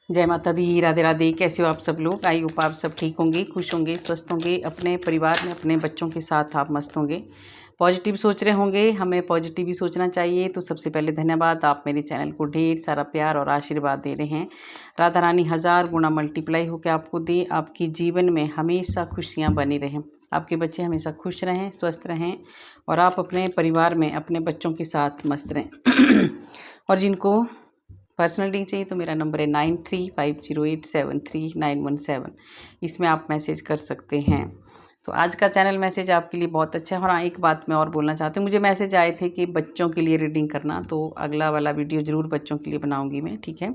जय माता दी, राधे राधे। कैसे हो आप सब लोग? आई होप आप सब ठीक होंगे, खुश होंगे, स्वस्थ होंगे, अपने परिवार में अपने बच्चों के साथ आप मस्त होंगे, पॉजिटिव सोच रहे होंगे। हमें पॉजिटिव ही सोचना चाहिए। तो सबसे पहले धन्यवाद, आप मेरे चैनल को ढेर सारा प्यार और आशीर्वाद दे रहे हैं। राधा रानी हज़ार गुना मल्टीप्लाई होकर आपको दे, आपके जीवन में हमेशा खुशियाँ बनी रहें, आपके बच्चे हमेशा खुश रहें, स्वस्थ रहें और आप अपने परिवार में अपने बच्चों के साथ मस्त रहें। और जिनको पर्सनल रीडिंग चाहिए तो मेरा नंबर है 9350873917। इसमें आप मैसेज कर सकते हैं। तो आज का चैनल मैसेज आपके लिए बहुत अच्छा है। और हाँ, एक बात मैं और बोलना चाहती हूँ, मुझे मैसेज आए थे कि बच्चों के लिए रीडिंग करना, तो अगला वाला वीडियो ज़रूर बच्चों के लिए बनाऊँगी मैं, ठीक है।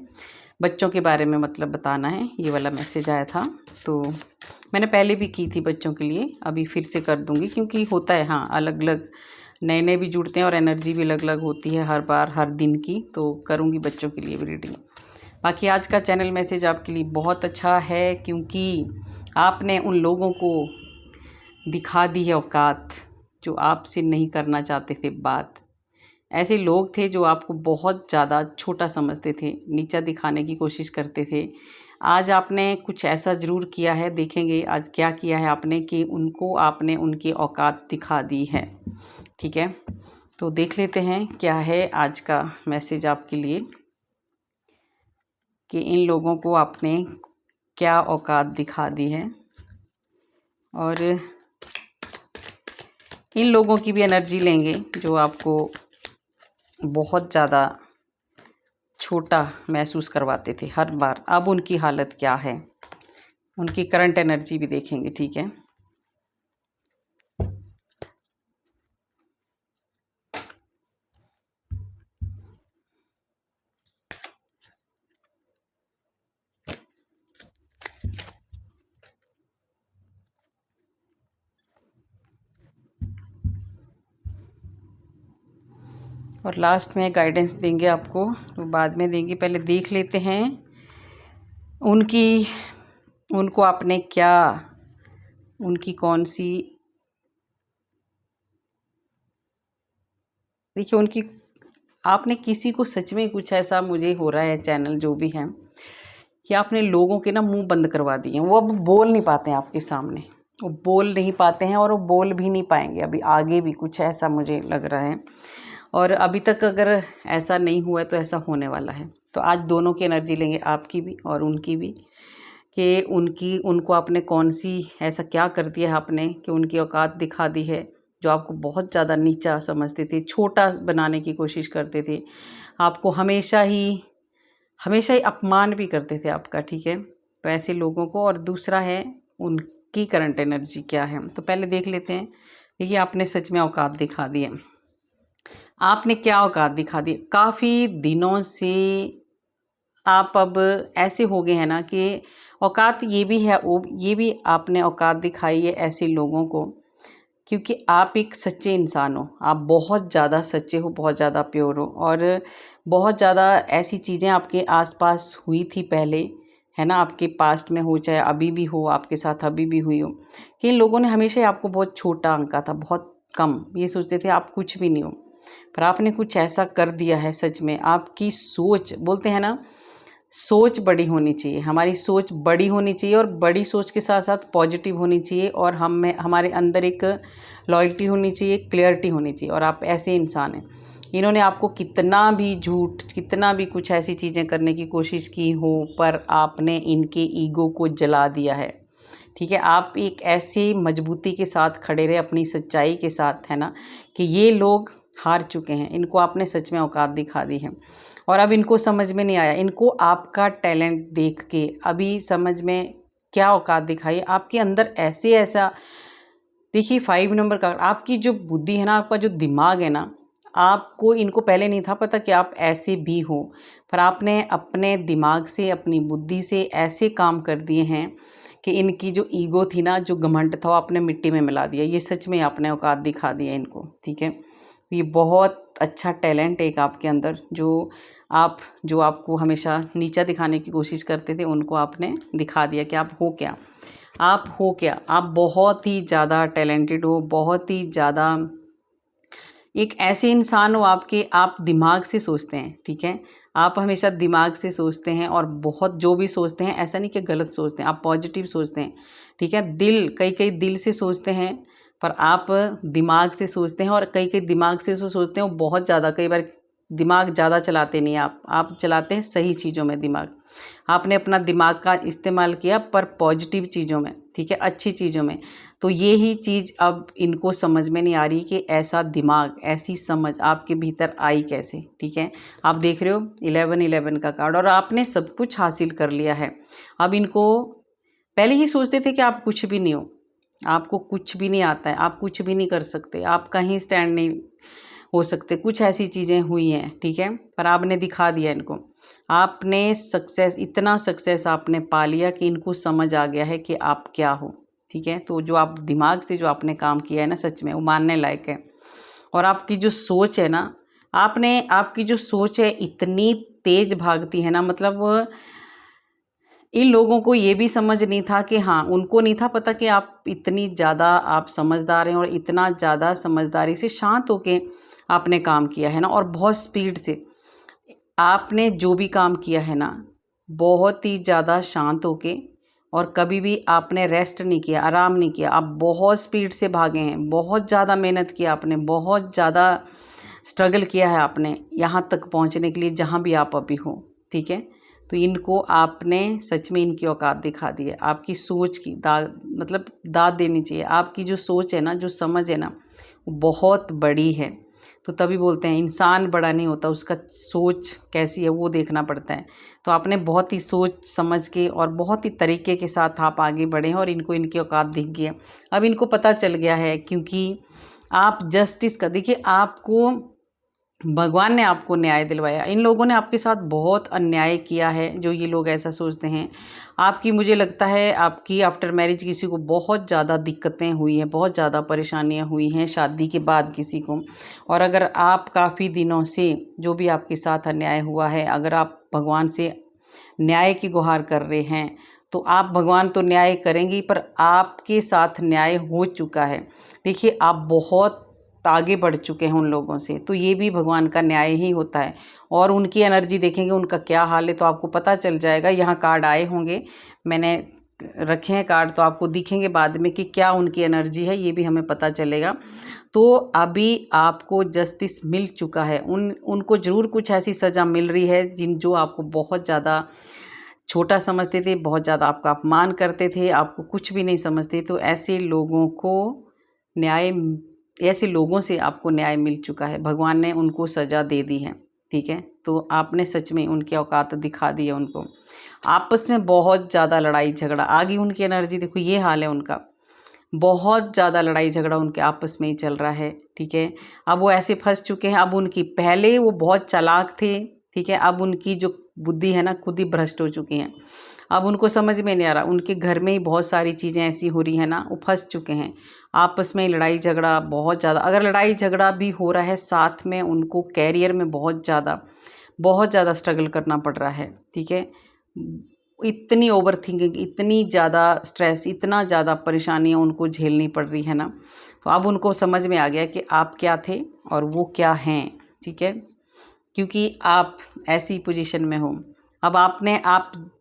बच्चों के बारे में मतलब बताना है, ये वाला मैसेज आया था। तो मैंने पहले भी की थी बच्चों के लिए, अभी फिर से कर दूँगी क्योंकि होता है, हाँ, अलग अलग नए नए भी जुड़ते हैं और एनर्जी भी अलग अलग होती है हर बार हर दिन की। तो करूँगी बच्चों के लिए भी रीडिंग। बाकी आज का चैनल मैसेज आपके लिए बहुत अच्छा है क्योंकि आपने उन लोगों को दिखा दी है औकात जो आपसे नहीं करना चाहते थे बात। ऐसे लोग थे जो आपको बहुत ज़्यादा छोटा समझते थे, नीचा दिखाने की कोशिश करते थे। आज आपने कुछ ऐसा ज़रूर किया है, देखेंगे आज क्या किया है आपने कि उनको आपने उनकी औकात दिखा दी है, ठीक है। तो देख लेते हैं क्या है आज का मैसेज आपके लिए कि इन लोगों को आपने क्या औकात दिखा दी है। और इन लोगों की भी एनर्जी लेंगे जो आपको बहुत ज़्यादा छोटा महसूस करवाते थे हर बार। अब उनकी हालत क्या है, उनकी करंट एनर्जी भी देखेंगे, ठीक है। और लास्ट में गाइडेंस देंगे आपको, तो बाद में देंगे, पहले देख लेते हैं उनको आपने क्या, उनकी कौन सी, देखिए उनकी, आपने किसी को सच में कुछ ऐसा मुझे हो रहा है चैनल जो भी है कि आपने लोगों के ना मुंह बंद करवा दिए हैं। वो अब बोल नहीं पाते हैं आपके सामने, वो बोल नहीं पाते हैं और वो बोल भी नहीं पाएंगे अभी आगे भी, कुछ ऐसा मुझे लग रहा है। और अभी तक अगर ऐसा नहीं हुआ है तो ऐसा होने वाला है। तो आज दोनों की एनर्जी लेंगे, आपकी भी और उनकी भी, कि उनको आपने कौन सी ऐसा क्या कर दिया है आपने कि उनकी औकात दिखा दी है। जो आपको बहुत ज़्यादा नीचा समझते थे, छोटा बनाने की कोशिश करते थे, आपको हमेशा ही अपमान भी करते थे आपका, ठीक है। तो ऐसे लोगों को, और दूसरा है उनकी करंट एनर्जी क्या है। तो पहले देख लेते हैं। देखिए आपने सच में औकात दिखा दी है। आपने क्या औकात दिखा दी, काफ़ी दिनों से आप अब ऐसे हो गए हैं ना कि औकात ये भी है, वो ये भी आपने औकात दिखाई है ऐसे लोगों को क्योंकि आप एक सच्चे इंसान हो, आप बहुत ज़्यादा सच्चे हो, बहुत ज़्यादा प्योर हो। और बहुत ज़्यादा ऐसी चीज़ें आपके आसपास हुई थी पहले, है ना, आपके पास्ट में हो, चाहे अभी भी हो, आपके साथ अभी भी हुई हो, कि इन लोगों ने हमेशा आपको बहुत छोटा आंका था, बहुत कम, ये सोचते थे आप कुछ भी नहीं हो। पर आपने कुछ ऐसा कर दिया है, सच में आपकी सोच, बोलते हैं ना, सोच बड़ी होनी चाहिए, हमारी सोच बड़ी होनी चाहिए और बड़ी सोच के साथ साथ पॉजिटिव होनी चाहिए। और हमारे अंदर एक लॉयल्टी होनी चाहिए, क्लियरिटी होनी चाहिए। और आप ऐसे इंसान हैं, इन्होंने आपको कितना भी झूठ, कितना भी कुछ ऐसी चीज़ें करने की कोशिश की हो, पर आपने इनके ईगो को जला दिया है, ठीक है। आप एक ऐसे मजबूती के साथ खड़े रहे अपनी सच्चाई के साथ, है ना, कि ये लोग हार चुके हैं, इनको आपने सच में औकात दिखा दी है। और अब इनको समझ में नहीं आया, इनको आपका टैलेंट देख के अभी समझ में क्या औकात दिखाई आपके अंदर ऐसे ऐसा। देखिए 5 नंबर का आपकी जो बुद्धि है ना, आपका जो दिमाग है ना, आपको इनको पहले नहीं था पता कि आप ऐसे भी हो, पर आपने अपने दिमाग से, अपनी बुद्धि से ऐसे काम कर दिए हैं कि इनकी जो ईगो थी ना, जो घमंड था, वो आपने मिट्टी में मिला दिया। ये सच में आपने औकात दिखा दिया इनको, ठीक है। ये बहुत अच्छा टैलेंट है एक आपके अंदर, जो आपको हमेशा नीचा दिखाने की कोशिश करते थे, उनको आपने दिखा दिया कि आप हो क्या, आप बहुत ही ज़्यादा टैलेंटेड हो, बहुत ही ज़्यादा एक ऐसे इंसान हो आपके, आप दिमाग से सोचते हैं, ठीक है, आप हमेशा दिमाग से सोचते हैं और बहुत जो भी सोचते हैं ऐसा नहीं कि गलत सोचते हैं, आप पॉजिटिव सोचते हैं, ठीक है। कई दिल से सोचते हैं, पर आप दिमाग से सोचते हैं, और कई दिमाग से सोचते हैं वो बहुत ज़्यादा, कई बार दिमाग ज़्यादा चलाते नहीं आप चलाते हैं सही चीज़ों में दिमाग। आपने अपना दिमाग का इस्तेमाल किया पर पॉजिटिव चीज़ों में, ठीक है, अच्छी चीज़ों में। तो ये ही चीज़ अब इनको समझ में नहीं आ रही कि ऐसा दिमाग, ऐसी समझ आपके भीतर आई कैसे, ठीक है। आप देख रहे हो 11-11 का कार्ड, और आपने सब कुछ हासिल कर लिया है। अब इनको पहले ही सोचते थे कि आप कुछ भी नहीं हो, आपको कुछ भी नहीं आता है, आप कुछ भी नहीं कर सकते, आप कहीं स्टैंड नहीं हो सकते, कुछ ऐसी चीज़ें हुई हैं, ठीक है। पर आपने दिखा दिया इनको, आपने सक्सेस, इतना सक्सेस आपने पा लिया कि इनको समझ आ गया है कि आप क्या हो, ठीक है। तो जो आप दिमाग से जो आपने काम किया है ना, सच में वो मानने लायक है। और आपकी जो सोच है ना, आपकी जो सोच है इतनी तेज भागती है ना, मतलब इन लोगों को ये भी समझ नहीं था कि हाँ, उनको नहीं था पता कि आप इतनी ज़्यादा आप समझदार हैं, और इतना ज़्यादा समझदारी से शांत होके आपने काम किया है ना, और बहुत स्पीड से आपने जो भी काम किया है ना, बहुत ही ज़्यादा शांत होके, और कभी भी आपने रेस्ट नहीं किया, आराम नहीं किया, आप बहुत स्पीड से भागे हैं, बहुत ज़्यादा मेहनत किया आपने, बहुत ज़्यादा स्ट्रगल किया है आपने यहाँ तक पहुँचने के लिए जहाँ भी आप अभी हो, ठीक है। तो इनको आपने सच में इनकी औकात दिखा दी है, आपकी सोच की मतलब दाद देनी चाहिए। आपकी जो सोच है ना, जो समझ है ना, वो बहुत बड़ी है। तो तभी बोलते हैं इंसान बड़ा नहीं होता, उसका सोच कैसी है वो देखना पड़ता है। तो आपने बहुत ही सोच समझ के और बहुत ही तरीके के साथ आप आगे बढ़े हैं, और इनको इनकी औकात दिख गई है। अब इनको पता चल गया है, क्योंकि आप जस्टिस का, देखिए आपको भगवान ने आपको न्याय दिलवाया। इन लोगों ने आपके साथ बहुत अन्याय किया है, जो ये लोग ऐसा सोचते हैं। आपकी, मुझे लगता है आपकी आफ्टर मैरिज किसी को बहुत ज़्यादा दिक्कतें हुई हैं, बहुत ज़्यादा परेशानियां हुई हैं शादी के बाद किसी को। और अगर आप काफ़ी दिनों से जो भी आपके साथ अन्याय हुआ है, अगर आप भगवान से न्याय की गुहार कर रहे हैं, तो आप, भगवान तो न्याय करेंगे, पर आपके साथ न्याय हो चुका है। देखिए आप बहुत आगे बढ़ चुके हैं उन लोगों से, तो ये भी भगवान का न्याय ही होता है। और उनकी एनर्जी देखेंगे, उनका क्या हाल है, तो आपको पता चल जाएगा। यहाँ कार्ड आए होंगे, मैंने रखे हैं कार्ड, तो आपको दिखेंगे बाद में कि क्या उनकी एनर्जी है, ये भी हमें पता चलेगा। तो अभी आपको जस्टिस मिल चुका है, उनको ज़रूर कुछ ऐसी सज़ा मिल रही है जो आपको बहुत ज़्यादा छोटा समझते थे, बहुत ज़्यादा आपका अपमान करते थे, आपको कुछ भी नहीं समझते। तो ऐसे लोगों से आपको न्याय मिल चुका है, भगवान ने उनको सज़ा दे दी है, ठीक है। तो आपने सच में उनकी औकात दिखा दी है उनको। आपस में बहुत ज़्यादा लड़ाई झगड़ा आ गई, उनकी एनर्जी देखो, ये हाल है उनका, बहुत ज़्यादा लड़ाई झगड़ा उनके आपस में ही चल रहा है, ठीक है। अब वो ऐसे फंस चुके हैं, अब उनकी, पहले वो बहुत चालाक थे, ठीक है, अब उनकी जो बुद्धि है ना, खुद ही भ्रष्ट हो चुकी हैं। अब उनको समझ में नहीं आ रहा, उनके घर में ही बहुत सारी चीज़ें ऐसी हो रही हैं ना, वो फंस चुके हैं आपस में, लड़ाई झगड़ा बहुत ज़्यादा। अगर लड़ाई झगड़ा भी हो रहा है साथ में, उनको कैरियर में बहुत ज़्यादा स्ट्रगल करना पड़ रहा है, ठीक है। इतनी ओवर थिंकिंग, इतनी ज़्यादा स्ट्रेस, इतना ज़्यादा परेशानियाँ उनको झेलनी पड़ रही है ना। तो अब उनको समझ में आ गया कि आप क्या थे और वो क्या हैं, ठीक है, क्योंकि आप ऐसी पोजीशन में हो। अब आप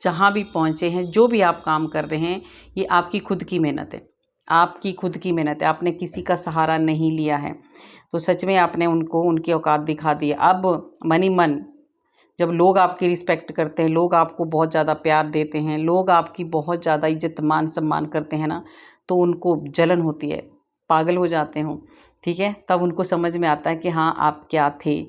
जहाँ भी पहुँचे हैं, जो भी आप काम कर रहे हैं, ये आपकी खुद की मेहनत है, आपकी खुद की मेहनत है, आपने किसी का सहारा नहीं लिया है। तो सच में आपने उनको उनकी औकात दिखा दी है। अब मन ही मन जब लोग आपकी रिस्पेक्ट करते हैं, लोग आपको बहुत ज़्यादा प्यार देते हैं, लोग आपकी बहुत ज़्यादा इज्जत मान सम्मान करते हैं ना, तो उनको जलन होती है, पागल हो जाते हो, ठीक है। तब उनको समझ में आता है कि हाँ आप क्या थे।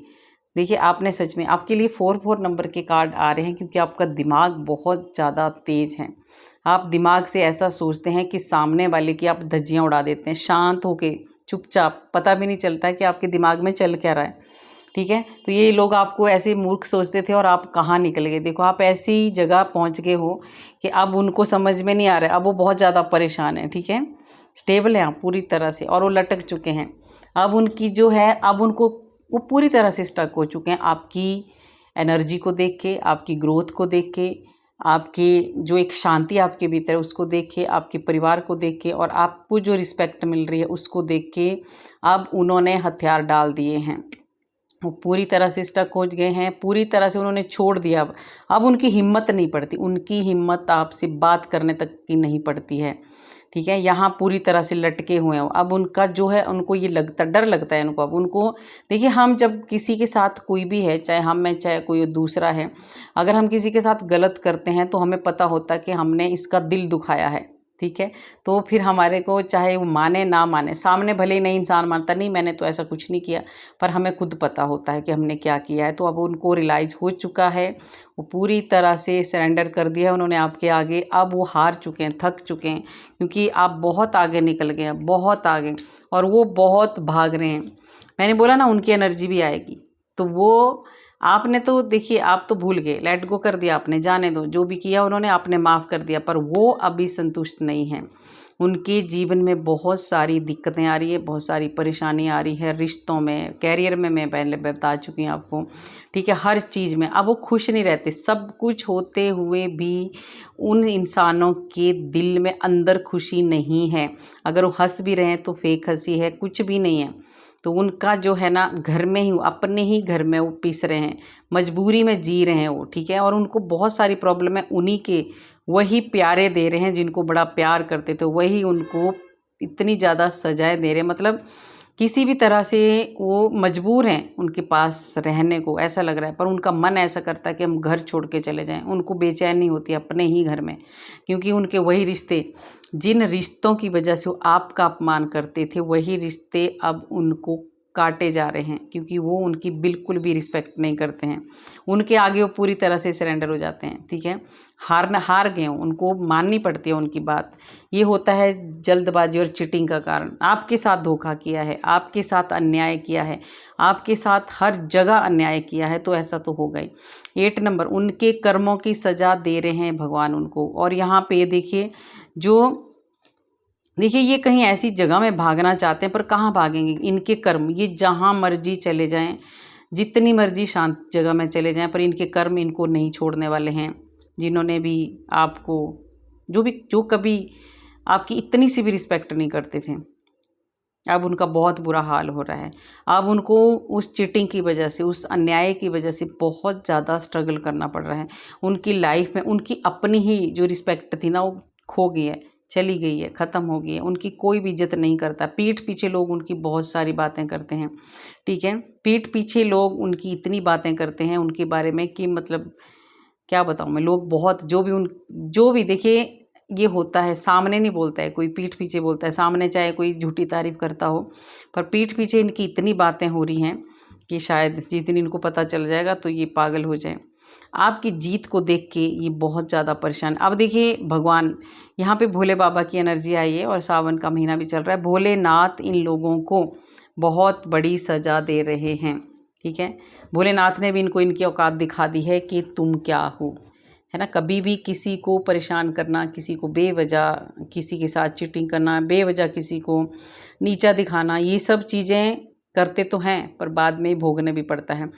देखिए आपने सच में, आपके लिए 4 नंबर के कार्ड आ रहे हैं, क्योंकि आपका दिमाग बहुत ज़्यादा तेज़ है। आप दिमाग से ऐसा सोचते हैं कि सामने वाले की आप धज्जियाँ उड़ा देते हैं, शांत होके चुपचाप, पता भी नहीं चलता है कि आपके दिमाग में चल क्या रहा है, ठीक है। तो ये लोग आपको ऐसे मूर्ख सोचते थे, और आप कहाँ निकल गए। देखो आप ऐसी जगह पहुँच गए हो कि अब उनको समझ में नहीं आ रहा है, अब वो बहुत ज़्यादा परेशान है, ठीक है। स्टेबल हैं आप पूरी तरह से, और वो लटक चुके हैं। अब उनकी जो है, अब उनको, वो पूरी तरह से स्टक हो चुके हैं आपकी एनर्जी को देख के, आपकी ग्रोथ को देख के, आपकी जो एक शांति आपके भीतर है उसको देख के, आपके परिवार को देख के और आपको जो रिस्पेक्ट मिल रही है उसको देख के अब उन्होंने हथियार डाल दिए हैं। वो पूरी तरह से स्टक हो गए हैं, पूरी तरह से उन्होंने छोड़ दिया। अब उनकी हिम्मत नहीं पड़ती, उनकी हिम्मत आपसे बात करने तक की नहीं पड़ती है। ठीक है, यहाँ पूरी तरह से लटके हुए हैं। अब उनका जो है, उनको ये लगता, डर लगता है उनको। अब उनको देखिए, हम जब किसी के साथ कोई भी है, चाहे हम हैं चाहे कोई दूसरा है, अगर हम किसी के साथ गलत करते हैं तो हमें पता होता है कि हमने इसका दिल दुखाया है। ठीक है, तो फिर हमारे को चाहे वो माने ना माने, सामने भले ही नहीं इंसान मानता, नहीं मैंने तो ऐसा कुछ नहीं किया, पर हमें खुद पता होता है कि हमने क्या किया है। तो अब उनको रियलाइज़ हो चुका है, वो पूरी तरह से सरेंडर कर दिया है उन्होंने आपके आगे। अब वो हार चुके हैं, थक चुके हैं, क्योंकि आप बहुत आगे निकल गए हैं, बहुत आगे, और वो बहुत भाग रहे हैं। मैंने बोला ना, उनकी एनर्जी भी आएगी। तो वो आपने तो देखिए, आप तो भूल गए, लेट गो कर दिया आपने, जाने दो, जो भी किया उन्होंने आपने माफ़ कर दिया, पर वो अभी संतुष्ट नहीं हैं। उनके जीवन में बहुत सारी दिक्कतें आ रही है, बहुत सारी परेशानी आ रही है, रिश्तों में, कैरियर में, मैं पहले बता चुकी हूँ आपको। ठीक है, हर चीज़ में अब वो खुश नहीं रहते। सब कुछ होते हुए भी उन इंसानों के दिल में अंदर खुशी नहीं है। अगर वो हंस भी रहे हैं तो फेक हंसी है, कुछ भी नहीं है। तो उनका जो है ना, घर में ही, अपने ही घर में वो पिस रहे हैं, मजबूरी में जी रहे हैं वो। ठीक है, और उनको बहुत सारी प्रॉब्लम है, उन्हीं के वही प्यारे दे रहे हैं जिनको बड़ा प्यार करते थे, वही उनको इतनी ज़्यादा सजाएं दे रहे हैं। मतलब किसी भी तरह से वो मजबूर हैं उनके पास रहने को, ऐसा लग रहा है। पर उनका मन ऐसा करता है कि हम घर छोड़ के चले जाएं। उनको बेचैनी होती है अपने ही घर में, क्योंकि उनके वही रिश्ते, जिन रिश्तों की वजह से वो आपका अपमान करते थे, वही रिश्ते अब उनको काटे जा रहे हैं, क्योंकि वो उनकी बिल्कुल भी रिस्पेक्ट नहीं करते हैं। उनके आगे वो पूरी तरह से सरेंडर हो जाते हैं। ठीक है, हार गए हों, उनको माननी पड़ती है उनकी बात। ये होता है जल्दबाजी और चिटिंग का कारण। आपके साथ धोखा किया है, आपके साथ अन्याय किया है, आपके साथ हर जगह अन्याय किया है, तो ऐसा तो होगा ही। 8 नंबर, उनके कर्मों की सज़ा दे रहे हैं भगवान उनको। और यहाँ पे देखिए ये कहीं ऐसी जगह में भागना चाहते हैं, पर कहाँ भागेंगे, इनके कर्म, ये जहाँ मर्जी चले जाएं, जितनी मर्जी शांत जगह में चले जाएं, पर इनके कर्म इनको नहीं छोड़ने वाले हैं। जिन्होंने भी आपको, जो कभी आपकी इतनी सी भी रिस्पेक्ट नहीं करते थे, अब उनका बहुत बुरा हाल हो रहा है। अब उनको उस चीटिंग की वजह से, उस अन्याय की वजह से बहुत ज़्यादा स्ट्रगल करना पड़ रहा है। उनकी लाइफ में उनकी अपनी ही जो रिस्पेक्ट थी ना, वो खो गई है, चली गई है, ख़त्म हो गई है। उनकी कोई भी इज्जत नहीं करता। पीठ पीछे लोग उनकी बहुत सारी बातें करते हैं। ठीक है, पीठ पीछे लोग उनकी इतनी बातें करते हैं उनके बारे में कि मतलब क्या बताऊँ मैं। लोग बहुत, जो भी देखिए, ये होता है, सामने नहीं बोलता है कोई, पीठ पीछे बोलता है। सामने चाहे कोई झूठी तारीफ करता हो, पर पीठ पीछे इनकी इतनी बातें हो रही हैं कि शायद जिस दिन इनको पता चल जाएगा तो ये पागल हो जाए। आपकी जीत को देख के ये बहुत ज़्यादा परेशान। अब देखिए भगवान, यहाँ पे भोले बाबा की एनर्जी आई है और सावन का महीना भी चल रहा है। भोलेनाथ इन लोगों को बहुत बड़ी सज़ा दे रहे हैं। ठीक है, भोलेनाथ ने भी इनको इनकी औकात दिखा दी है कि तुम क्या हो, है ना। कभी भी किसी को परेशान करना, किसी को बेवजह किसी के साथ चीटिंग करना, बेवजह किसी को नीचा दिखाना, ये सब चीज़ें करते तो हैं, पर बाद में भोगने भी पड़ता है।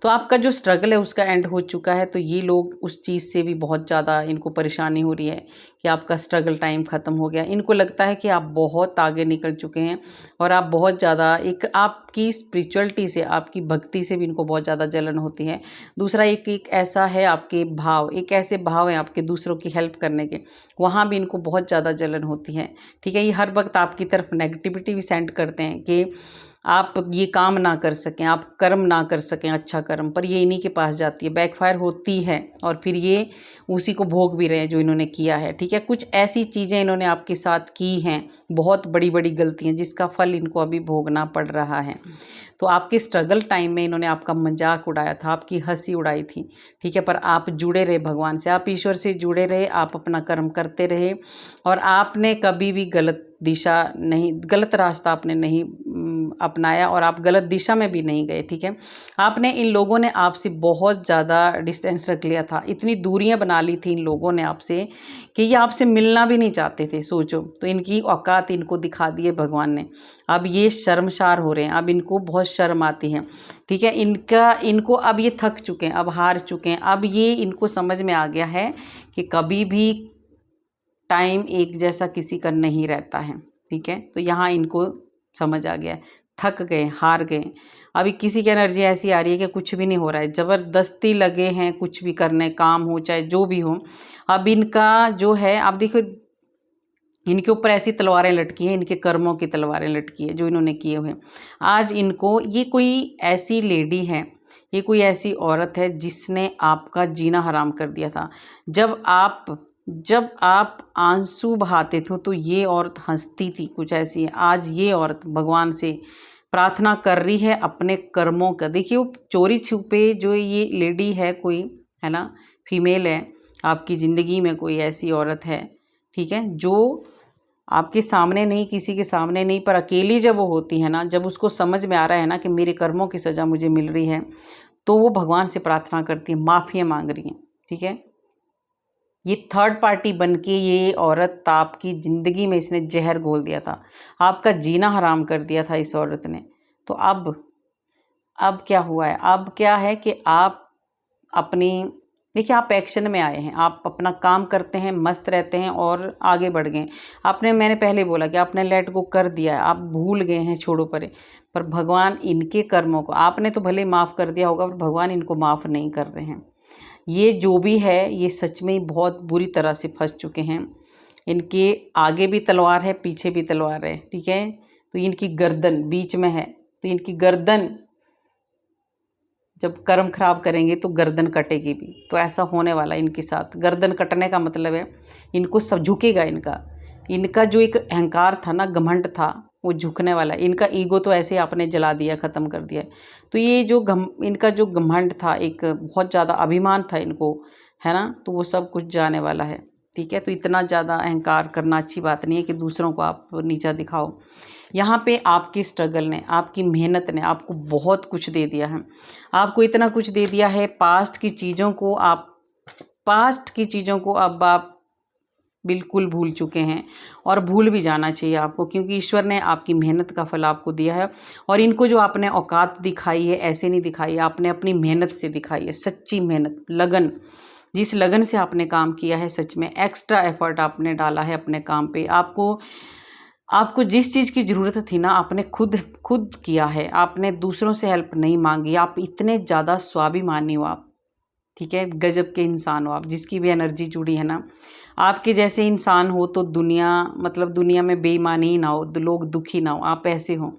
तो आपका जो स्ट्रगल है उसका एंड हो चुका है। तो ये लोग उस चीज़ से भी बहुत ज़्यादा इनको परेशानी हो रही है कि आपका स्ट्रगल टाइम ख़त्म हो गया। इनको लगता है कि आप बहुत आगे निकल चुके हैं और आप बहुत ज़्यादा, एक आपकी स्पिरिचुअलिटी से, आपकी भक्ति से भी इनको बहुत ज़्यादा जलन होती है। दूसरा एक ऐसा है आपके भाव, एक ऐसे भाव हैं आपके दूसरों की हेल्प करने के, वहाँ भी इनको बहुत ज़्यादा जलन होती है। ठीक है, ये हर वक्त आपकी तरफ नेगेटिविटी भी सेंड करते हैं कि आप ये काम ना कर सकें, आप कर्म ना कर सकें, अच्छा कर्म, पर ये इन्हीं के पास जाती है, बैकफायर होती है, और फिर ये उसी को भोग भी रहे हैं जो इन्होंने किया है। ठीक है, कुछ ऐसी चीज़ें इन्होंने आपके साथ की हैं, बहुत बड़ी बड़ी गलतियां, जिसका फल इनको अभी भोगना पड़ रहा है। तो आपके स्ट्रगल टाइम में इन्होंने आपका मजाक उड़ाया था, आपकी हंसी उड़ाई थी। ठीक है, पर आप जुड़े रहे भगवान से, आप ईश्वर से जुड़े रहे, आप अपना कर्म करते रहे, और आपने कभी भी गलत दिशा नहीं, गलत रास्ता आपने नहीं अपनाया और आप गलत दिशा में भी नहीं गए, ठीक है। आपने, इन लोगों ने आपसे बहुत ज़्यादा डिस्टेंस रख लिया था, इतनी दूरियां बना ली थी इन लोगों ने आपसे कि ये आपसे मिलना भी नहीं चाहते थे, सोचो। तो इनकी औकात इनको दिखा दी है भगवान ने। अब ये शर्मसार हो रहे हैं, अब इनको बहुत शर्म आती है, ठीक है। इनको अब ये थक चुके हैं, अब हार चुके हैं। अब ये इनको समझ में आ गया है कि कभी भी टाइम एक जैसा किसी का नहीं रहता है, ठीक है। तो यहाँ इनको समझ आ गया है, थक गए, हार गए। अभी किसी की एनर्जी ऐसी आ रही है कि कुछ भी नहीं हो रहा है, ज़बरदस्ती लगे हैं कुछ भी करने, काम हो चाहे जो भी हो। अब इनका जो है, आप देखो इनके ऊपर ऐसी तलवारें लटकी हैं, इनके कर्मों की तलवारें लटकी है जो इन्होंने किए हुए। आज इनको, ये कोई ऐसी लेडी है, ये कोई ऐसी औरत है जिसने आपका जीना हराम कर दिया था। जब आप आंसू बहाते थे तो ये औरत हंसती थी, कुछ ऐसी है। आज ये औरत भगवान से प्रार्थना कर रही है अपने कर्मों का। देखिए वो चोरी छुपे जो ये लेडी है, कोई है ना, फीमेल है, आपकी ज़िंदगी में कोई ऐसी औरत है, ठीक है, जो आपके सामने नहीं, किसी के सामने नहीं, पर अकेली जब वो होती है ना, जब उसको समझ में आ रहा है ना कि मेरे कर्मों की सज़ा मुझे मिल रही है, तो वो भगवान से प्रार्थना करती है, माफ़ियाँ मांग रही हैं, ठीक है। ये थर्ड पार्टी बन के ये औरत आपकी ज़िंदगी में इसने जहर घोल दिया था, आपका जीना हराम कर दिया था इस औरत ने। तो अब क्या हुआ है, अब क्या है कि आप अपनी, देखिए आप एक्शन में आए हैं, आप अपना काम करते हैं, मस्त रहते हैं और आगे बढ़ गए। मैंने पहले बोला कि आपने लेट गो कर दिया है, आप भूल गए हैं, छोड़ो परे। पर भगवान इनके कर्मों को, आपने तो भले माफ़ कर दिया होगा, पर भगवान इनको माफ़ नहीं कर रहे हैं। ये जो भी है, ये सच में बहुत बुरी तरह से फंस चुके हैं। इनके आगे भी तलवार है, पीछे भी तलवार है, ठीक है। तो इनकी गर्दन बीच में है, तो इनकी गर्दन, जब कर्म खराब करेंगे तो गर्दन कटेगी भी। तो ऐसा होने वाला है इनके साथ। गर्दन कटने का मतलब है इनको सब झुकेगा। इनका जो एक अहंकार था ना, घमंड था, वो झुकने वाला है। इनका ईगो तो ऐसे ही आपने जला दिया, ख़त्म कर दिया। तो ये जो इनका जो घमंड था, एक बहुत ज़्यादा अभिमान था इनको, है ना, तो वो सब कुछ जाने वाला है, ठीक है। तो इतना ज़्यादा अहंकार करना अच्छी बात नहीं है कि दूसरों को आप नीचा दिखाओ। यहाँ पे आपकी स्ट्रगल ने, आपकी मेहनत ने आपको बहुत कुछ दे दिया है, आपको इतना कुछ दे दिया है। पास्ट की चीज़ों को अब आप बिल्कुल भूल चुके हैं, और भूल भी जाना चाहिए आपको, क्योंकि ईश्वर ने आपकी मेहनत का फल आपको दिया है। और इनको जो आपने औकात दिखाई है, ऐसे नहीं दिखाई, आपने अपनी मेहनत से दिखाई है, सच्ची मेहनत, लगन, जिस लगन से आपने काम किया है, सच में एक्स्ट्रा एफर्ट आपने डाला है अपने काम पे। आपको जिस चीज़ की ज़रूरत थी ना, आपने खुद किया है, आपने दूसरों से हेल्प नहीं मांगी। आप इतने ज़्यादा स्वाभिमानी हो आप, ठीक है, गजब के इंसान हो आप, जिसकी भी एनर्जी जुड़ी है ना, आपके जैसे इंसान हो तो दुनिया में बेईमानी ही ना हो, लोग दुखी ना हो, आप ऐसे हो।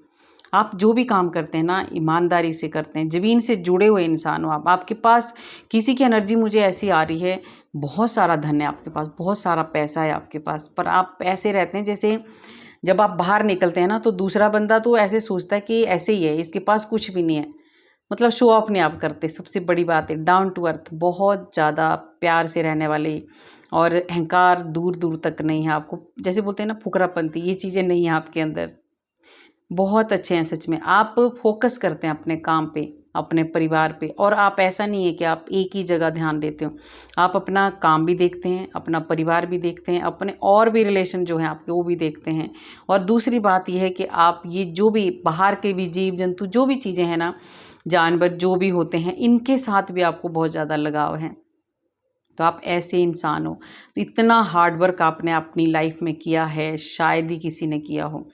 आप जो भी काम करते हैं ना, ईमानदारी से करते हैं, ज़मीन से जुड़े हुए इंसान हो आप। आपके पास किसी की एनर्जी मुझे ऐसी आ रही है, बहुत सारा धन है आपके पास, बहुत सारा पैसा है आपके पास, पर आप ऐसे रहते हैं जैसे जब आप बाहर निकलते हैं ना, तो दूसरा बंदा तो ऐसे सोचता है कि ऐसे ही है, इसके पास कुछ भी नहीं है, मतलब शो ऑफ नहीं आप करते। सबसे बड़ी बात है डाउन टू अर्थ, बहुत ज़्यादा प्यार से रहने वाले, और अहंकार दूर दूर तक नहीं है आपको। जैसे बोलते हैं ना फुकरापंती, ये चीज़ें नहीं हैं आपके अंदर। बहुत अच्छे हैं सच में, आप फोकस करते हैं अपने काम पे, अपने परिवार पे। और आप, ऐसा नहीं है कि आप एक ही जगह ध्यान देते हो, आप अपना काम भी देखते हैं, अपना परिवार भी देखते हैं, अपने और भी रिलेशन जो हैं आपके वो भी देखते हैं। और दूसरी बात यह है कि आप ये जो भी बाहर के भी जीव जंतु, जो भी चीज़ें हैं ना, जानवर जो भी होते हैं, इनके साथ भी आपको बहुत ज़्यादा लगाव है। तो आप ऐसे इंसान हो। तो इतना हार्ड वर्क आपने अपनी लाइफ में किया है, शायद ही किसी ने किया हो,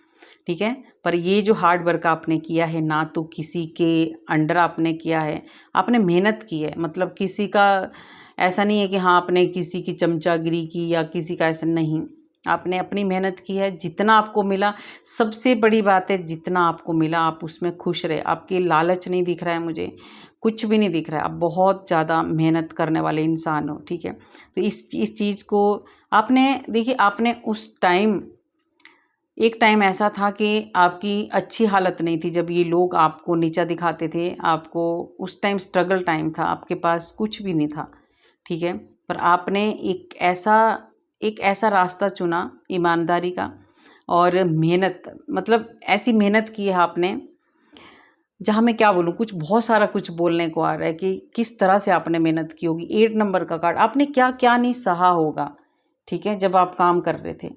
ठीक है। पर ये जो हार्ड वर्क आपने किया है ना, तो किसी के अंडर आपने किया है, आपने मेहनत की है। मतलब किसी का ऐसा नहीं है कि हाँ आपने किसी की चमचागिरी की या किसी का, ऐसा नहीं, आपने अपनी मेहनत की है। जितना आपको मिला, सबसे बड़ी बात है, जितना आपको मिला आप उसमें खुश रहे। आपके लालच नहीं दिख रहा है मुझे, कुछ भी नहीं दिख रहा है, आप बहुत ज़्यादा मेहनत करने वाले इंसान हो, ठीक है। तो इस चीज़ को आपने, देखिए आपने उस टाइम, एक टाइम ऐसा था कि आपकी अच्छी हालत नहीं थी, जब ये लोग आपको नीचा दिखाते थे, आपको उस टाइम स्ट्रगल टाइम था, आपके पास कुछ भी नहीं था, ठीक है। पर आपने एक ऐसा रास्ता चुना ईमानदारी का, और मेहनत, मतलब ऐसी मेहनत की है आपने जहाँ मैं क्या बोलूँ, कुछ बहुत सारा कुछ बोलने को आ रहा है कि किस तरह से आपने मेहनत की होगी। 8 नंबर का कार्ड, आपने क्या क्या नहीं सहा होगा, ठीक है, जब आप काम कर रहे थे,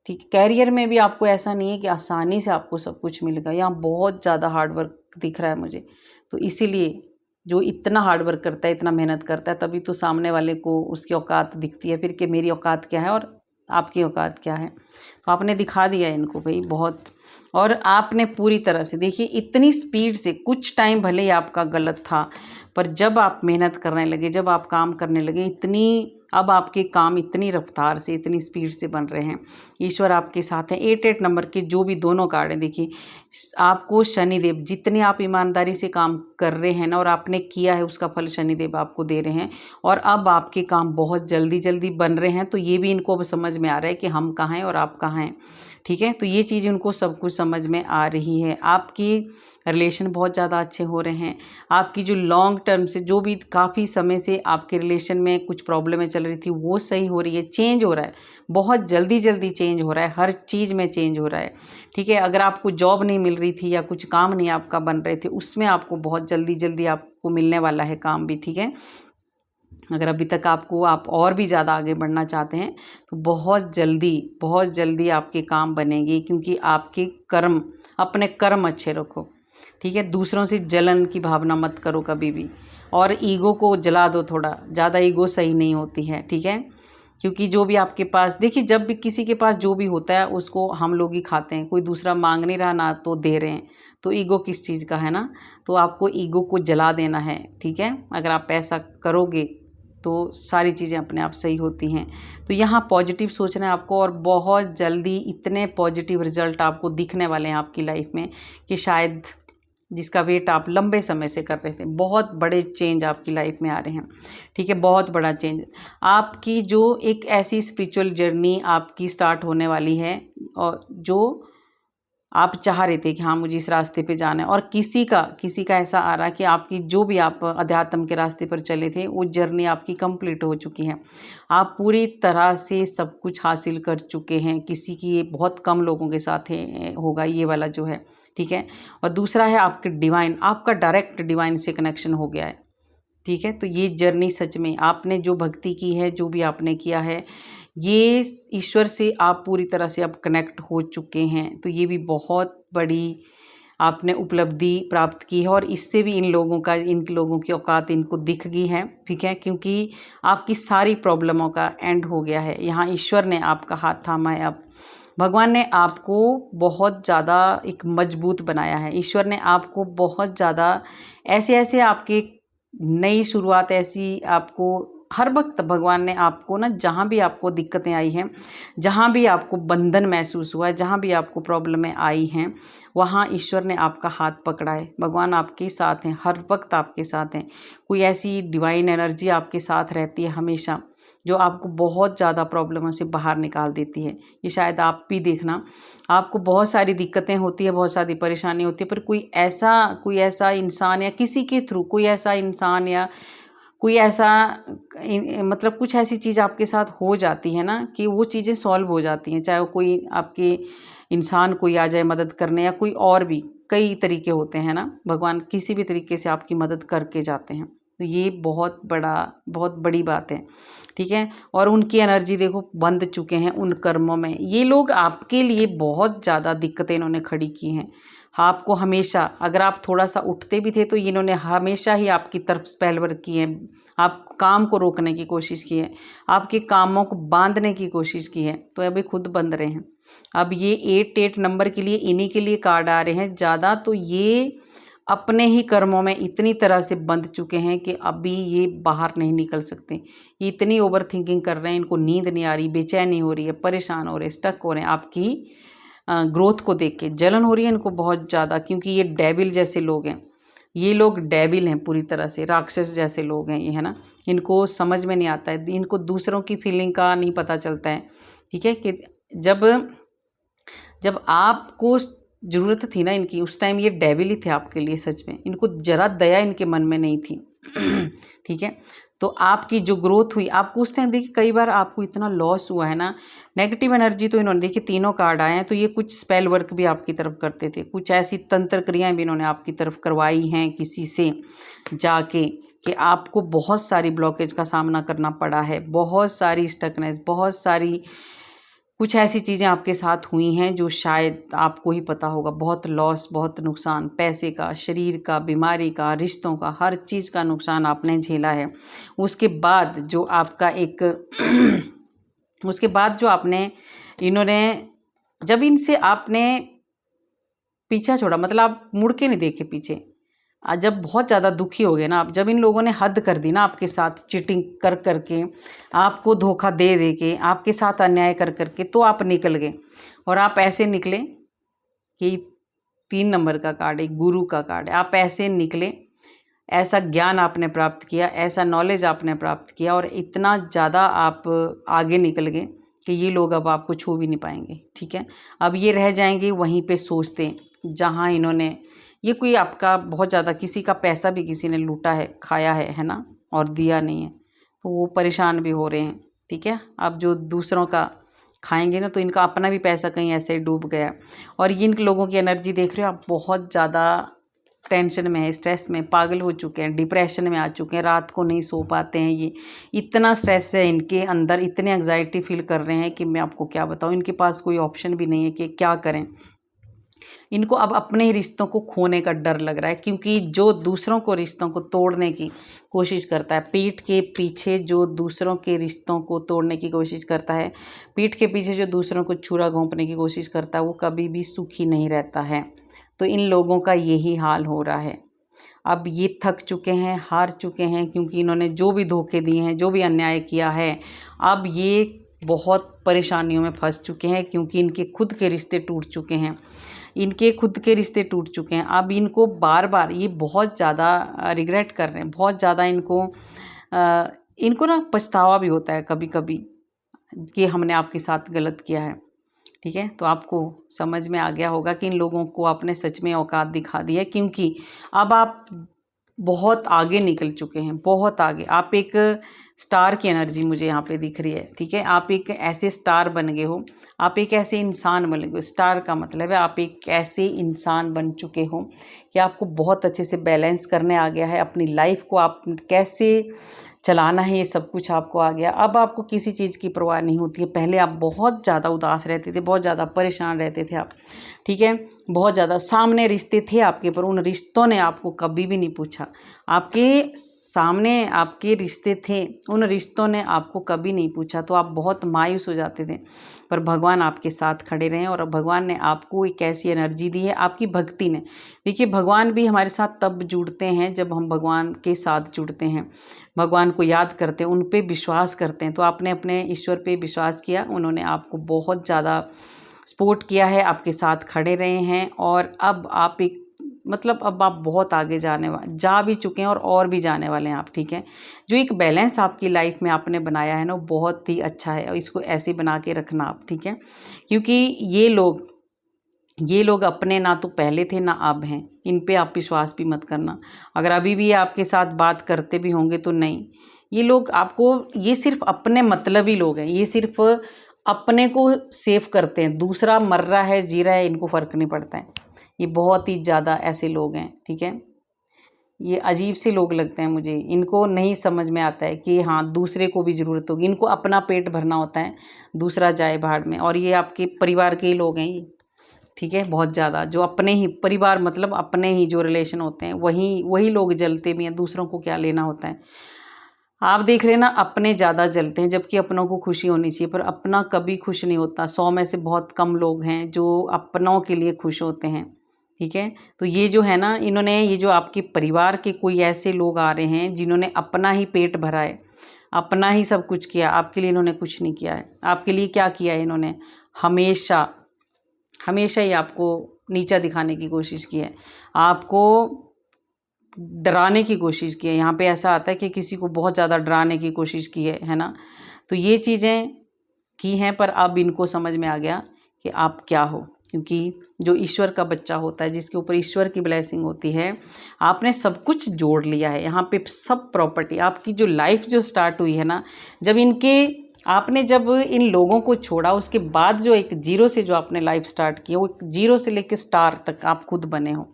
ठीक है। कैरियर में भी आपको ऐसा नहीं है कि आसानी से आपको सब कुछ मिलेगा, यहाँ बहुत ज़्यादा हार्डवर्क दिख रहा है मुझे। तो इसीलिए जो इतना हार्डवर्क करता है, इतना मेहनत करता है, तभी तो सामने वाले को उसकी औकात दिखती है फिर कि मेरी औकात क्या है और आपकी औकात क्या है। तो आपने दिखा दिया इनको भाई बहुत, और आपने पूरी तरह से देखिए इतनी स्पीड से, कुछ टाइम भले ही आपका गलत था, पर जब आप मेहनत करने लगे, जब आप काम करने लगे, इतनी अब आपके काम इतनी रफ्तार से, इतनी स्पीड से बन रहे हैं। ईश्वर आपके साथ हैं। 8 नंबर के जो भी दोनों कार्ड हैं, देखिए आपको शनिदेव, जितने आप ईमानदारी से काम कर रहे हैं ना और आपने किया है, उसका फल शनिदेव आपको दे रहे हैं। और अब आपके काम बहुत जल्दी जल्दी बन रहे हैं। तो ये भी इनको अब समझ में आ रहा है कि हम कहाँ हैं और आप कहाँ हैं, ठीक है। तो ये चीज़ उनको सब कुछ समझ में आ रही है। आपकी रिलेशन बहुत ज़्यादा अच्छे हो रहे हैं। आपकी जो लॉन्ग टर्म से, जो भी काफ़ी समय से आपके रिलेशन में कुछ प्रॉब्लमें चल रही थी, वो सही हो रही है, चेंज हो रहा है, बहुत जल्दी जल्दी चेंज हो रहा है, हर चीज़ में चेंज हो रहा है, ठीक है। अगर आपको जॉब नहीं मिल रही थी या कुछ काम नहीं आपका बन रहे थे, उसमें आपको बहुत जल्दी जल्दी आपको मिलने वाला है काम भी, ठीक है। अगर अभी तक आप और भी ज़्यादा आगे बढ़ना चाहते हैं तो बहुत जल्दी आपके काम बनेंगे, क्योंकि आपके कर्म, अपने कर्म अच्छे रखो, ठीक है। दूसरों से जलन की भावना मत करो कभी भी, और ईगो को जला दो थोड़ा, ज़्यादा ईगो सही नहीं होती है, ठीक है। क्योंकि जो भी आपके पास, देखिए जब भी किसी के पास जो भी होता है उसको हम लोग ही खाते हैं, कोई दूसरा मांग नहीं रहा ना तो दे रहे हैं, तो ईगो किस चीज़ का है ना। तो आपको ईगो को जला देना है, ठीक है। अगर आप ऐसा करोगे तो सारी चीज़ें अपने आप सही होती हैं। तो यहाँ पॉजिटिव सोचना है आपको, और बहुत जल्दी इतने पॉजिटिव रिजल्ट आपको दिखने वाले हैं आपकी लाइफ में कि शायद जिसका वेट आप लंबे समय से कर रहे थे, बहुत बड़े चेंज आपकी लाइफ में आ रहे हैं, ठीक है। बहुत बड़ा चेंज आपकी, जो एक ऐसी स्पिरिचुअल जर्नी आपकी स्टार्ट होने वाली है, और जो आप चाह रहे थे कि हाँ मुझे इस रास्ते पे जाना है, और किसी का ऐसा आ रहा है कि आपकी जो भी आप अध्यात्म के रास्ते पर चले थे, वो जर्नी आपकी कंप्लीट हो चुकी है। आप पूरी तरह से सब कुछ हासिल कर चुके हैं। किसी की, ये बहुत कम लोगों के साथ होगा ये वाला जो है, ठीक है। और दूसरा है आपके डिवाइन, आपका डायरेक्ट डिवाइन से कनेक्शन हो गया है, ठीक है। तो ये जर्नी सच में आपने जो भक्ति की है, जो भी आपने किया है, ये ईश्वर से आप पूरी तरह से अब कनेक्ट हो चुके हैं। तो ये भी बहुत बड़ी आपने उपलब्धि प्राप्त की है, और इससे भी इन लोगों की औकात इनको दिख गई है, ठीक है। क्योंकि आपकी सारी प्रॉब्लमों का एंड हो गया है। यहाँ ईश्वर ने आपका हाथ थामा है। अब भगवान ने आपको बहुत ज़्यादा एक मजबूत बनाया है। ईश्वर ने आपको बहुत ज़्यादा ऐसे आपके नई शुरुआत, ऐसी आपको हर वक्त भगवान ने आपको ना, जहाँ भी आपको दिक्कतें आई हैं, जहाँ भी आपको बंधन महसूस हुआ है, जहाँ भी आपको प्रॉब्लमें आई हैं, वहाँ ईश्वर ने आपका हाथ पकड़ा है। भगवान आपके साथ हैं, हर वक्त आपके साथ हैं। कोई ऐसी डिवाइन एनर्जी आपके साथ रहती है हमेशा, जो आपको बहुत ज़्यादा प्रॉब्लमों से बाहर निकाल देती है। ये शायद आप भी देखना, आपको बहुत सारी दिक्कतें होती है, बहुत सारी परेशानी होती है, पर कोई ऐसा इंसान या किसी के थ्रू कोई ऐसा इंसान या कोई ऐसा मतलब कुछ ऐसी चीज़ आपके साथ हो जाती है ना, कि वो चीज़ें सॉल्व हो जाती हैं। चाहे वो कोई आपके इंसान कोई आ जाए मदद करने, या कोई और भी कई तरीके होते हैं ना, भगवान किसी भी तरीके से आपकी मदद करके जाते हैं। तो ये बहुत बड़ी बात है, ठीक है। और उनकी एनर्जी देखो बंध चुके हैं उन कर्मों में। ये लोग आपके लिए बहुत ज़्यादा दिक्कतें इन्होंने खड़ी की हैं। आपको हमेशा, अगर आप थोड़ा सा उठते भी थे तो इन्होंने हमेशा ही आपकी तरफ स्पेलवर की है, आप काम को रोकने की कोशिश की है, आपके कामों को बांधने की कोशिश की है। तो अभी खुद बंध रहे हैं। अब ये 8 नंबर के लिए, इन्हीं के लिए कार्ड आ रहे हैं ज़्यादा। तो ये अपने ही कर्मों में इतनी तरह से बंध चुके हैं कि अभी ये बाहर नहीं निकल सकते। ये इतनी ओवर थिंकिंग कर रहे हैं, इनको नींद नहीं आ रही, बेचैनी हो रही है, परेशान हो रहे हैं, स्टक हो रहे हैं। आपकी ग्रोथ को देख के जलन हो रही है इनको बहुत ज़्यादा, क्योंकि ये डेविल जैसे लोग हैं। ये लोग डेविल हैं, पूरी तरह से राक्षस जैसे लोग हैं ये, है ना। इनको समझ में नहीं आता है, इनको दूसरों की फीलिंग का नहीं पता चलता है, ठीक है। कि जब आपको ज़रूरत थी ना इनकी, उस टाइम ये डेविल ही थे आपके लिए। सच में इनको जरा दया इनके मन में नहीं थी ठीक है। तो आपकी जो ग्रोथ हुई, आपको उस टाइम देखिए कई बार आपको इतना लॉस हुआ है ना, नेगेटिव एनर्जी तो इन्होंने देखिए तीनों कार्ड आए हैं, तो ये कुछ स्पेल वर्क भी आपकी तरफ करते थे, कुछ ऐसी तंत्र क्रियाएं भी इन्होंने आपकी तरफ करवाई हैं किसी से जाके, कि आपको बहुत सारी ब्लॉकेज का सामना करना पड़ा है, बहुत सारी स्टकनेस, बहुत सारी कुछ ऐसी चीज़ें आपके साथ हुई हैं जो शायद आपको ही पता होगा, बहुत लॉस, बहुत नुकसान, पैसे का, शरीर का, बीमारी का, रिश्तों का, हर चीज़ का नुकसान आपने झेला है। उसके बाद जो आपका एक उसके बाद जो आपने इन्होंने जब इनसे आपने पीछा छोड़ा, मतलब आप मुड़ के नहीं देखे पीछे, जब बहुत ज़्यादा दुखी हो गए ना आप, जब इन लोगों ने हद कर दी ना आपके साथ, चीटिंग कर करके, आपको धोखा दे दे के, आपके साथ अन्याय कर करके, तो आप निकल गए। और आप ऐसे निकले कि 3 नंबर का कार्ड है, गुरु का कार्ड है, आप ऐसे निकले, ऐसा ज्ञान आपने प्राप्त किया, ऐसा नॉलेज आपने प्राप्त किया, और इतना ज़्यादा आप आगे निकल गए कि ये लोग अब आपको छू भी नहीं पाएंगे। ठीक है, अब ये रह जाएंगे वहीं पे सोचते, जहाँ इन्होंने ये कोई आपका बहुत ज़्यादा किसी का पैसा भी किसी ने लूटा है, खाया है ना, और दिया नहीं है, तो वो परेशान भी हो रहे हैं। ठीक है, अब जो दूसरों का खाएंगे ना, तो इनका अपना भी पैसा कहीं ऐसे ही डूब गया। और इन लोगों की एनर्जी देख रहे हो आप, बहुत ज़्यादा टेंशन में है, स्ट्रेस में, पागल हो चुके हैं, डिप्रेशन में आ चुके हैं, रात को नहीं सो पाते हैं, ये इतना स्ट्रेस है इनके अंदर, इतने एंग्जाइटी फील कर रहे हैं कि मैं आपको क्या बताऊँ। इनके पास कोई ऑप्शन भी नहीं है कि क्या करें। इनको अब अपने ही रिश्तों को खोने का डर लग रहा है, क्योंकि जो दूसरों को रिश्तों को तोड़ने की कोशिश करता है, पीठ के पीछे जो दूसरों के रिश्तों को तोड़ने की कोशिश करता है, पीठ के पीछे जो दूसरों को छुरा घोंपने की कोशिश करता है, वो कभी भी सुखी नहीं रहता है। तो इन लोगों का यही हाल हो रहा है। अब ये थक चुके हैं, हार चुके हैं, क्योंकि इन्होंने जो भी धोखे दिए हैं, जो भी अन्याय किया है, अब ये बहुत परेशानियों में फंस चुके हैं, क्योंकि इनके खुद के रिश्ते टूट चुके हैं, इनके खुद के रिश्ते टूट चुके हैं। अब इनको बार बार ये बहुत ज़्यादा रिग्रेट कर रहे हैं, बहुत ज़्यादा इनको ना पछतावा भी होता है कभी कभी कि हमने आपके साथ गलत किया है। ठीक है, तो आपको समझ में आ गया होगा कि इन लोगों को आपने सच में औकात दिखा दी है, क्योंकि अब आप बहुत आगे निकल चुके हैं, बहुत आगे। आप एक स्टार की एनर्जी मुझे यहाँ पे दिख रही है। ठीक है, आप एक ऐसे स्टार बन गए हो, आप एक ऐसे इंसान बन गए हो। स्टार का मतलब है आप एक ऐसे इंसान बन चुके हो कि आपको बहुत अच्छे से बैलेंस करने आ गया है अपनी लाइफ को, आप कैसे चलाना है ये सब कुछ आपको आ गया। अब आपको किसी चीज़ की परवाह नहीं होती है। पहले आप बहुत ज़्यादा उदास रहते थे, बहुत ज़्यादा परेशान रहते थे आप। ठीक है, बहुत ज़्यादा सामने रिश्ते थे आपके, पर उन रिश्तों ने आपको कभी भी नहीं पूछा। आपके सामने आपके रिश्ते थे, उन रिश्तों ने आपको कभी नहीं पूछा, तो आप बहुत मायूस हो जाते थे। पर भगवान आपके साथ खड़े रहे, और भगवान ने आपको एक ऐसी एनर्जी दी है, आपकी भक्ति ने। देखिए, भगवान भी हमारे साथ तब जुड़ते हैं जब हम भगवान के साथ जुड़ते हैं, भगवान को याद करते हैं, उन पे विश्वास करते हैं। तो आपने अपने ईश्वर पे विश्वास किया, उन्होंने आपको बहुत ज़्यादा सपोर्ट किया है, आपके साथ खड़े रहे हैं, और अब आप एक मतलब अब आप बहुत आगे जा भी चुके हैं, और भी जाने वाले हैं आप। ठीक है, जो एक बैलेंस आपकी लाइफ में आपने बनाया है ना, वो बहुत ही अच्छा है, और इसको ऐसे बना के रखना आप। ठीक है, क्योंकि ये लोग अपने ना तो पहले थे ना अब हैं, इन पे आप विश्वास भी मत करना। अगर अभी भी आपके साथ बात करते भी होंगे तो नहीं, ये लोग आपको, ये सिर्फ अपने मतलबी लोग हैं, ये सिर्फ अपने को सेव करते हैं, दूसरा मर रहा है जी रहा है इनको फ़र्क नहीं पड़ता है। ये बहुत ही ज़्यादा ऐसे लोग हैं। ठीक है, ये अजीब से लोग लगते हैं मुझे, इनको नहीं समझ में आता है कि हाँ दूसरे को भी ज़रूरत होगी, इनको अपना पेट भरना होता है, दूसरा जाए भाड़ में। और ये आपके परिवार के ही लोग हैं ये। ठीक है, बहुत ज़्यादा जो अपने ही परिवार, मतलब अपने ही जो रिलेशन होते हैं, वही लोग जलते भी हैं, दूसरों को क्या लेना होता है। आप देख लेना, अपने ज़्यादा जलते हैं, जबकि अपनों को खुशी होनी चाहिए, पर अपना कभी खुश नहीं होता। 100 में से बहुत कम लोग हैं जो अपनों के लिए खुश होते हैं। ठीक है, तो ये जो है ना, इन्होंने, ये जो आपके परिवार के कोई ऐसे लोग आ रहे हैं जिन्होंने अपना ही पेट भरा है, अपना ही सब कुछ किया, आपके लिए इन्होंने कुछ नहीं किया है। आपके लिए क्या किया है इन्होंने, हमेशा ही आपको नीचा दिखाने की कोशिश की है, आपको डराने की कोशिश की है। यहाँ पे ऐसा आता है कि किसी को बहुत ज़्यादा डराने की कोशिश की है ना। तो ये चीज़ें की हैं, पर अब इनको समझ में आ गया कि आप क्या हो। क्योंकि जो ईश्वर का बच्चा होता है, जिसके ऊपर ईश्वर की ब्लेसिंग होती है, आपने सब कुछ जोड़ लिया है यहाँ पे, सब प्रॉपर्टी। आपकी जो लाइफ जो स्टार्ट हुई है ना, आपने जब इन लोगों को छोड़ा, उसके बाद जो एक जीरो से जो आपने लाइफ स्टार्ट की, वो एक जीरो से लेकर स्टार तक आप खुद बने हो।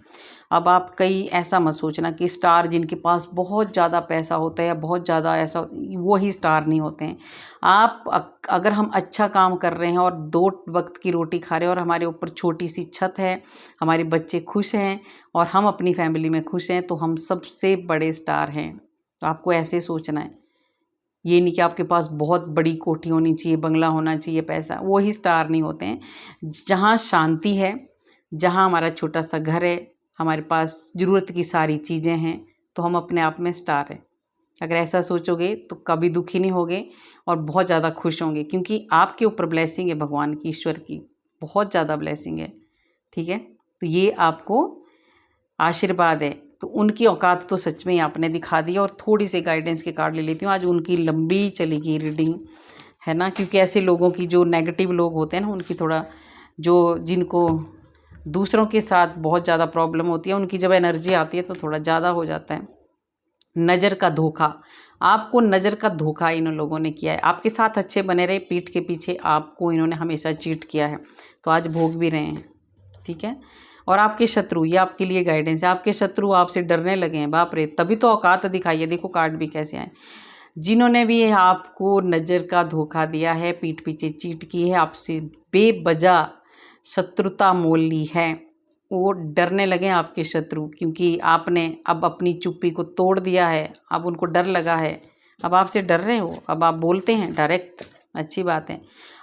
अब आप कहीं ऐसा मत सोचना कि स्टार जिनके पास बहुत ज़्यादा पैसा होता है या बहुत ज़्यादा ऐसा, वो ही स्टार नहीं होते हैं। अगर हम अच्छा काम कर रहे हैं और 2 वक्त की रोटी खा रहे हैं और हमारे ऊपर छोटी सी छत है, हमारे बच्चे खुश हैं और हम अपनी फैमिली में खुश हैं, तो हम सबसे बड़े स्टार हैं। तो आपको ऐसे सोचना है, ये नहीं कि आपके पास बहुत बड़ी कोठी होनी चाहिए, बंगला होना चाहिए, पैसा, वो ही स्टार नहीं होते हैं। जहाँ शांति है, जहाँ हमारा छोटा सा घर है, हमारे पास ज़रूरत की सारी चीज़ें हैं, तो हम अपने आप में स्टार हैं। अगर ऐसा सोचोगे तो कभी दुखी नहीं होगे और बहुत ज़्यादा खुश होंगे, क्योंकि आपके ऊपर ब्लेसिंग है भगवान की, ईश्वर की बहुत ज़्यादा ब्लेसिंग है। ठीक है, तो ये आपको आशीर्वाद है। तो उनकी औकात तो सच में ही आपने दिखा दी। और थोड़ी सी गाइडेंस के कार्ड ले लेती हूँ। आज उनकी लंबी चलेगी रीडिंग, है ना, क्योंकि ऐसे लोगों की, जो नेगेटिव लोग होते हैं ना, उनकी थोड़ा, जो जिनको दूसरों के साथ बहुत ज़्यादा प्रॉब्लम होती है, उनकी जब एनर्जी आती है तो थोड़ा ज़्यादा हो जाता है। नज़र का धोखा, आपको नज़र का धोखा इन लोगों ने किया है। आपके साथ अच्छे बने रहे, पीठ के पीछे आपको इन्होंने हमेशा चीट किया है, तो आज भोग भी रहे हैं। ठीक है, और आपके शत्रु, ये आपके लिए गाइडेंस है, आपके शत्रु आपसे डरने लगे हैं। बाप रे, तभी तो औकात दिखाई है। देखो कार्ड भी कैसे आए। जिन्होंने भी आपको नज़र का धोखा दिया है, पीठ पीछे चीट की है, आपसे बेवजह शत्रुता मोल ली है, वो डरने लगे आपके शत्रु, क्योंकि आपने अब अपनी चुप्पी को तोड़ दिया है। अब उनको डर लगा है, अब आपसे डर रहे हो, अब आप बोलते हैं डायरेक्ट। अच्छी बात है,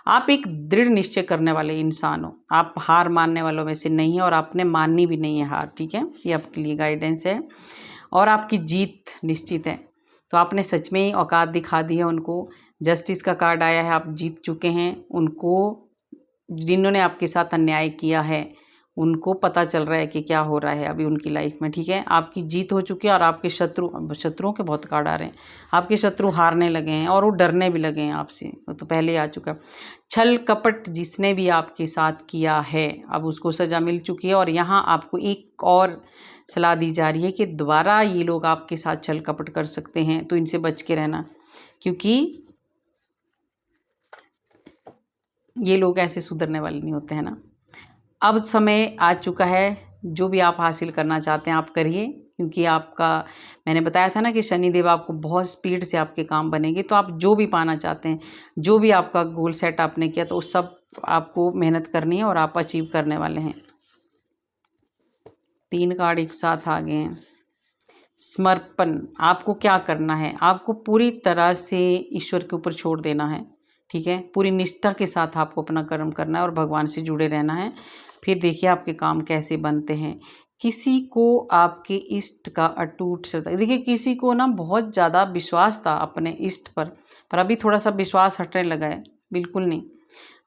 आप एक दृढ़ निश्चय करने वाले इंसान हो, आप हार मानने वालों में से नहीं है और आपने माननी भी नहीं है हार। ठीक है, ये आपके लिए गाइडेंस है और आपकी जीत निश्चित है। तो आपने सच में ही औकात दिखा दी है उनको। जस्टिस का कार्ड आया है, आप जीत चुके हैं। उनको, जिन्होंने आपके साथ अन्याय किया है, उनको पता चल रहा है कि क्या हो रहा है अभी उनकी लाइफ में। ठीक है, आपकी जीत हो चुकी है और आपके शत्रुओं के बहुत कार्ड आ रहे हैं। आपके शत्रु हारने लगे हैं और वो डरने भी लगे हैं आपसे, वो तो पहले आ चुका। छल कपट जिसने भी आपके साथ किया है, अब उसको सज़ा मिल चुकी है। और यहाँ आपको एक और सलाह दी जा रही है कि दोबारा ये लोग आपके साथ छल कपट कर सकते हैं, तो इनसे बच के रहना, क्योंकि ये लोग ऐसे सुधरने वाले नहीं होते हैं ना। अब समय आ चुका है, जो भी आप हासिल करना चाहते हैं आप करिए, क्योंकि आपका, मैंने बताया था ना कि शनिदेव आपको बहुत स्पीड से आपके काम बनेंगे। तो आप जो भी पाना चाहते हैं, जो भी आपका गोल सेट आपने किया, तो उस सब आपको मेहनत करनी है और आप अचीव करने वाले हैं। 3 कार्ड एक साथ आ गए हैं। समर्पण, आपको क्या करना है, आपको पूरी तरह से ईश्वर के ऊपर छोड़ देना है। ठीक है, पूरी निष्ठा के साथ आपको अपना कर्म करना है और भगवान से जुड़े रहना है। फिर देखिए आपके काम कैसे बनते हैं। किसी को आपके इष्ट का अटूट श्रद्धा, देखिए किसी को ना बहुत ज़्यादा विश्वास था अपने इष्ट पर अभी थोड़ा सा विश्वास हटने लगा है। बिल्कुल नहीं,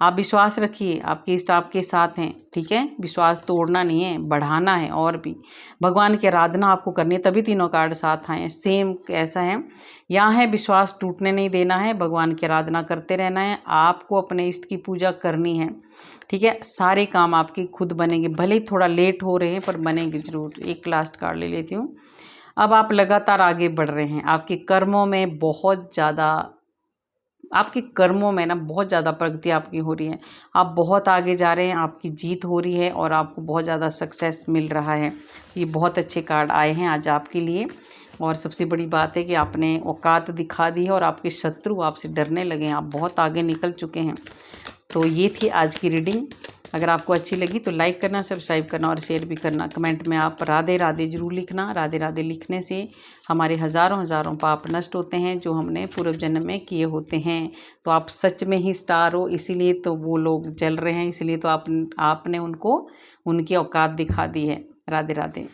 आप विश्वास रखिए, आपके इष्ट आपके साथ हैं। ठीक है, विश्वास तोड़ना नहीं है, बढ़ाना है। और भी भगवान की आराधना आपको करनी है, तभी तीनों कार्ड साथ आए। सेम ऐसा है, यहाँ है विश्वास टूटने नहीं देना है, भगवान की आराधना करते रहना है, आपको अपने इष्ट की पूजा करनी है। ठीक है, सारे काम आपके खुद बनेंगे, भले ही थोड़ा लेट हो रहे हैं पर बनेंगे ज़रूर। एक लास्ट कार्ड ले लेती हूँ। अब आप लगातार आगे बढ़ रहे हैं, आपके कर्मों में बहुत ज़्यादा, आपके कर्मों में ना बहुत ज़्यादा प्रगति आपकी हो रही है। आप बहुत आगे जा रहे हैं, आपकी जीत हो रही है और आपको बहुत ज़्यादा सक्सेस मिल रहा है। ये बहुत अच्छे कार्ड आए हैं आज आपके लिए। और सबसे बड़ी बात है कि आपने औकात दिखा दी है और आपके शत्रु आपसे डरने लगे हैं, आप बहुत आगे निकल चुके हैं। तो ये थी आज की रीडिंग। अगर आपको अच्छी लगी तो लाइक करना, सब्सक्राइब करना और शेयर भी करना। कमेंट में आप राधे राधे ज़रूर लिखना। राधे राधे लिखने से हमारे हज़ारों पाप नष्ट होते हैं जो हमने पूर्व जन्म में किए होते हैं। तो आप सच में ही स्टार हो, इसीलिए तो वो लोग जल रहे हैं, इसीलिए तो आपने उनको उनकी औकात दिखा दी है। राधे राधे।